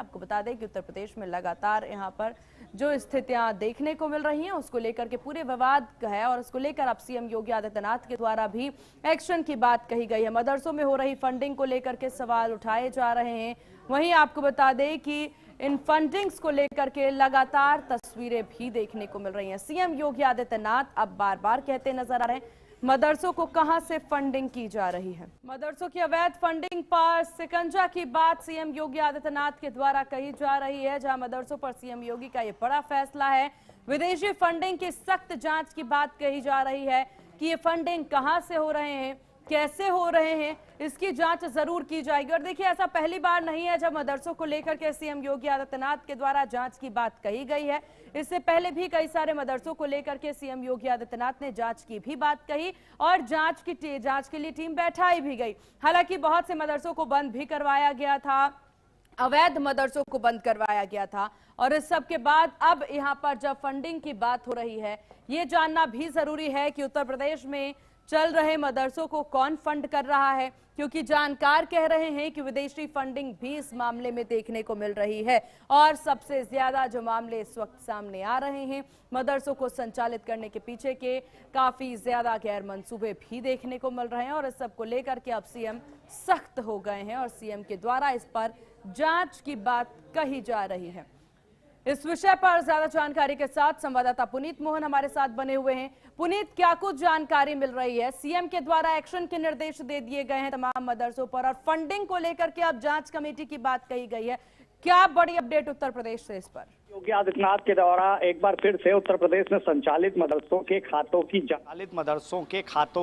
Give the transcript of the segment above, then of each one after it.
आपको बता दें कि उत्तर प्रदेश में लगातार यहाँ पर जो स्थितियां देखने को मिल रही हैं उसको लेकर के पूरे विवाद है और उसको लेकर अब सीएम योगी आदित्यनाथ के द्वारा भी एक्शन की बात कही गई है। मदरसों में हो रही फंडिंग को लेकर के सवाल उठाए जा रहे हैं। वहीं आपको बता दें कि इन फंडिंग्स को लेकर के लगातार तस्वीरें भी देखने को मिल रही हैं। सीएम योगी आदित्यनाथ अब बार बार कहते नजर आ रहे हैं मदरसों को कहां से फंडिंग की जा रही है। मदरसों की अवैध फंडिंग पर शिकंजा की बात सीएम योगी आदित्यनाथ के द्वारा कही जा रही है, जहां मदरसों पर सीएम योगी का यह बड़ा फैसला है। विदेशी फंडिंग की सख्त जांच की बात कही जा रही है कि ये फंडिंग कहां से हो रहे हैं, कैसे हो रहे हैं, इसकी जांच जरूर की जाएगी। और देखिए ऐसा पहली बार नहीं है जब मदरसों को लेकर के सीएम योगी आदित्यनाथ के द्वारा जांच की बात कही गई है। इससे पहले भी कई सारे मदरसों को लेकर के सीएम योगी आदित्यनाथ ने जांच की भी बात कही और जांच के लिए टीम बैठाई भी गई। हालांकि बहुत से मदरसों को बंद भी करवाया गया था, अवैध मदरसों को बंद करवाया गया था। और इस सब के बाद अब यहाँ पर जब फंडिंग की बात हो रही है, ये जानना भी जरूरी है कि उत्तर प्रदेश में चल रहे मदरसों को कौन फंड कर रहा है, क्योंकि जानकार कह रहे हैं कि विदेशी फंडिंग भी इस मामले में देखने को मिल रही है। और सबसे ज्यादा जो मामले इस वक्त सामने आ रहे हैं, मदरसों को संचालित करने के पीछे के काफी ज्यादा गैर मंसूबे भी देखने को मिल रहे हैं। और इस सब को लेकर के अब सीएम सख्त हो गए हैं और सीएम के द्वारा इस पर जांच की बात कही जा रही है। इस विषय पर ज्यादा जानकारी के साथ संवाददाता पुनीत मोहन हमारे साथ बने हुए हैं। पुनीत, क्या कुछ जानकारी मिल रही है? सीएम के द्वारा एक्शन के निर्देश दे दिए गए हैं तमाम मदरसों पर और फंडिंग को लेकर के अब जांच कमेटी की बात कही गई है। क्या बड़ी अपडेट उत्तर प्रदेश से इस पर? योगी आदित्यनाथ के द्वारा एक बार फिर से उत्तर प्रदेश में संचालित मदरसों के खातों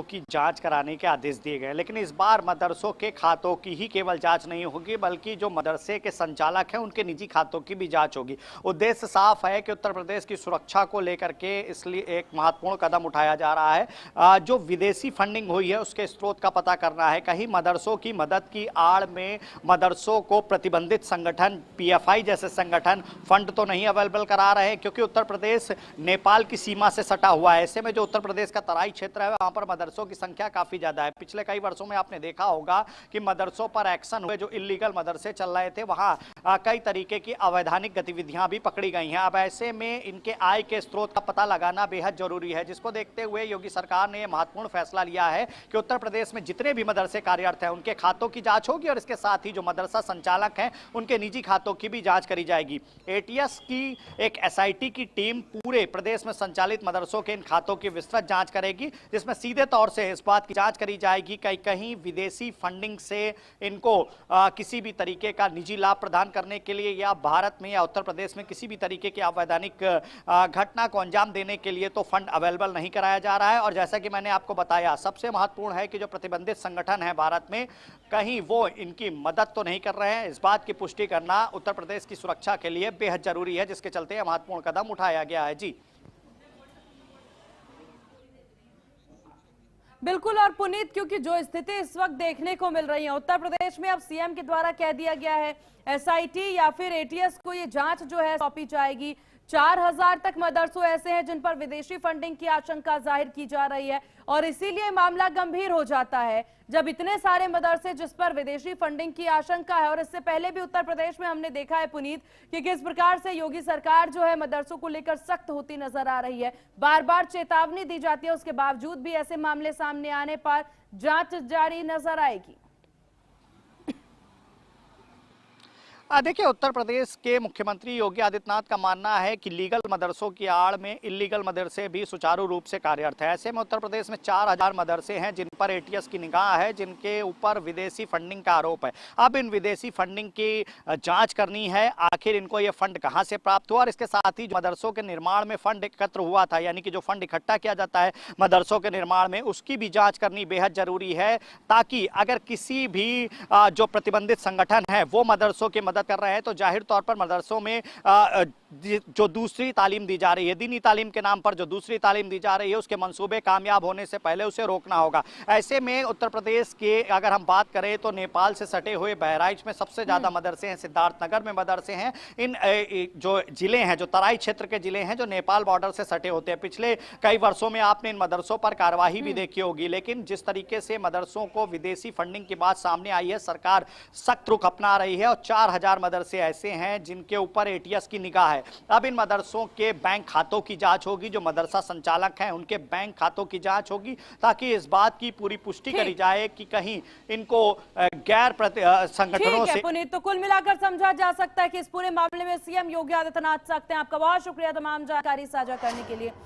की जांच कराने के आदेश दिए गए। लेकिन इस बार मदरसों के खातों की ही केवल जांच नहीं होगी, बल्कि जो मदरसे के संचालक हैं उनके निजी खातों की भी जांच होगी। उद्देश्य साफ है कि उत्तर प्रदेश की सुरक्षा को लेकर के इसलिए एक महत्वपूर्ण कदम उठाया जा रहा है। जो विदेशी फंडिंग हुई है उसके स्रोत का पता करना है। कहीं मदरसों की मदद की आड़ में मदरसों को प्रतिबंधित संगठन पीएफआई जैसे संगठन फंड तो नहीं अवेलेबल करा रहे हैं, क्योंकि उत्तर प्रदेश नेपाल की सीमा से सटा हुआ है। ऐसे में जो उत्तर प्रदेश का तराई क्षेत्र है वहां पर मदरसों की संख्या काफी ज्यादा है। पिछले कई वर्षों में आपने देखा होगा कि मदरसों पर एक्शन हुए, जो इलीगल मदरसे चल रहे थे वहां कई तरीके की अवैधानिक गतिविधियां भी पकड़ी गई हैं। अब ऐसे में इनके आय के स्रोत का पता लगाना बेहद जरूरी है, जिसको देखते हुए योगी सरकार ने यह महत्वपूर्ण फैसला लिया है कि उत्तर प्रदेश में जितने भी मदरसे कार्यरत हैं उनके खातों की जांच होगी और इसके साथ ही जो मदरसा संचालक हैं उनके निजी खातों की भी जांच करी जाएगी। एटीएस की एक एसआईटी की टीम पूरे प्रदेश में संचालित मदरसों के इन खातों की विस्तृत जांच करेगी, जिसमें सीधे तौर से इस बात की जांच करी जाएगी कि कहीं विदेशी फंडिंग से इनको किसी भी तरीके का निजी लाभ प्रदान करने के लिए या भारत में या उत्तर प्रदेश में किसी भी तरीके की अवैधानिक घटना को अंजाम देने के लिए तो फंड अवेलेबल नहीं कराया जा रहा है। और जैसा कि मैंने आपको बताया, सबसे महत्वपूर्ण है कि जो प्रतिबंधित संगठन है भारत में, कहीं वो इनकी मदद तो नहीं कर रहे हैं। इस बात की पुष्टि करना उत्तर प्रदेश की सुरक्षा के लिए बेहद जरूरी है, जिसके चलते यह महत्वपूर्ण कदम उठाया गया है। जी बिल्कुल। और पुनीत, क्योंकि जो स्थिति इस वक्त देखने को मिल रही है उत्तर प्रदेश में, अब सीएम के द्वारा कह दिया गया है एसआईटी या फिर एटीएस को ये जांच जो है सौंपी जाएगी। 4000 तक मदरसों ऐसे हैं जिन पर विदेशी फंडिंग की आशंका जाहिर की जा रही है और इसीलिए मामला गंभीर हो जाता है जब इतने सारे मदरसे जिस पर विदेशी फंडिंग की आशंका है। और इससे पहले भी उत्तर प्रदेश में हमने देखा है पुनीत कि किस प्रकार से योगी सरकार जो है मदरसों को लेकर सख्त होती नजर आ रही है। बार बार चेतावनी दी जाती है, उसके बावजूद भी ऐसे मामले सामने आने पर जांच जारी नजर आएगी। देखिए, उत्तर प्रदेश के मुख्यमंत्री योगी आदित्यनाथ का मानना है कि लीगल मदरसों की आड़ में इलीगल मदरसे भी सुचारू रूप से कार्यरत है। ऐसे में उत्तर प्रदेश में 4000 मदरसे हैं जिन पर एटीएस की निगाह है, जिनके ऊपर विदेशी फंडिंग का आरोप है। अब इन विदेशी फंडिंग की जांच करनी है, आखिर इनको ये फंड कहां से प्राप्त हुआ और इसके साथ ही जो मदरसों के निर्माण में फंड एकत्र हुआ था, यानी कि जो फंड इकट्ठा किया जाता है मदरसों के निर्माण में, उसकी भी जाँच करनी बेहद जरूरी है, ताकि अगर किसी भी जो प्रतिबंधित संगठन है वो मदरसों की मदद कर रहे हैं तो जाहिर तौर पर मदरसों में जो दूसरी तालीम दी जा रही है, दीनी तालीम के नाम पर जो दूसरी तालीम दी जा रही है, उसके मंसूबे कामयाब होने से पहले उसे रोकना होगा। ऐसे में उत्तर प्रदेश के अगर हम बात करें तो नेपाल से सटे हुए बहराइच में सबसे ज्यादा मदरसे हैं, सिद्धार्थनगर में मदरसे हैं। इन जो जिले हैं, जो तराई क्षेत्र के जिले हैं, जो नेपाल बॉर्डर से सटे होते हैं, पिछले कई वर्षों में आपने इन मदरसों पर कार्यवाही भी देखी होगी। लेकिन जिस तरीके से मदरसों को विदेशी फंडिंग की बात सामने आई है, सरकार सख्त रुख अपना रही है और 4000 मदरसे ऐसे हैं जिनके ऊपर एटीएस की निगाह है। अब इन मदरसों के बैंक खातों की जांच होगी, जो मदरसा संचालक हैं उनके बैंक खातों की जांच होगी, ताकि इस बात की पूरी पुष्टि करी जाए कि कहीं इनको गैर संगठनों से। पुनीत, तो कुल मिलाकर समझा जा सकता है कि इस पूरे मामले में सीएम योगी आदित्यनाथ सख्त हैं। आपका बहुत शुक्रिया तमाम जानकारी साझा करने के लिए।